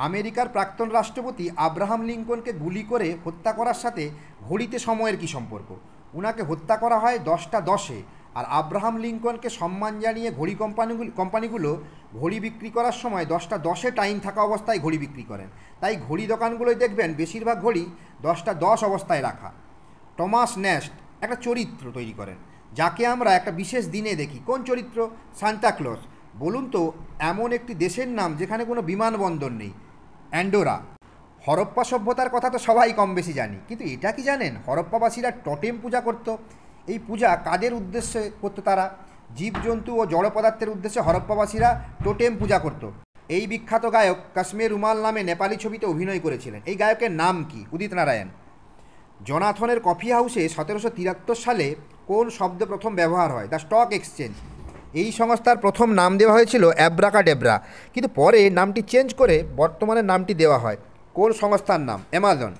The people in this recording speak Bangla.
আমেরিকার প্রাক্তন রাষ্ট্রপতি আব্রাহাম লিঙ্কনকে গুলি করে হত্যা করার সাথে ঘড়িতে সময়ের কী সম্পর্ক? উনাকে হত্যা করা হয় 10টা 10-এ, আর আব্রাহাম লিঙ্কনকে সম্মান জানিয়ে ঘড়ি কোম্পানিগুলো ঘড়ি বিক্রি করার সময় 10টা 10-এ টাইম থাকা অবস্থায় ঘড়ি বিক্রি করেন। তাই ঘড়ি দোকানগুলোয় দেখবেন বেশিরভাগ ঘড়ি 10টা 10 অবস্থায় রাখা। টমাস ন্যাস্ট একটা চরিত্র তৈরি করেন, যাকে আমরা একটা বিশেষ দিনে দেখি। কোন চরিত্র? সান্তাক্লজ। বলুন তো, এমন একটি দেশের নাম যেখানে কোনো বিমানবন্দর নেই? অ্যান্ডোরা। হরপ্পা সভ্যতার কথা তো সবাই কম বেশি জানি, কিন্তু এটা কি জানেন হরপ্পাবাসীরা টোটেম পূজা করত? এই পূজা কাদের উদ্দেশ্যে করতো তারা? জীবজন্তু ও জড় পদার্থের উদ্দেশ্যে হরপ্পাবাসীরা টোটেম পূজা করত। এই বিখ্যাত গায়ক কাশ্মীর রুমাল নামে নেপালি ছবিতে অভিনয় করেছিলেন। এই গায়কের নাম কি? উদিত নারায়ণ। জোনাথনের কফি হাউসে 1773 সালে কোন শব্দ প্রথম ব্যবহার হয়? The stock exchange. এই সংস্থার প্রথম নাম দেওয়া হয়েছিল অ্যাব্রাকাডেব্রা, কিন্তু পরে নামটি চেঞ্জ করে বর্তমানে নামটি দেওয়া হয়। কোন সংস্থার নাম? অ্যামাজন।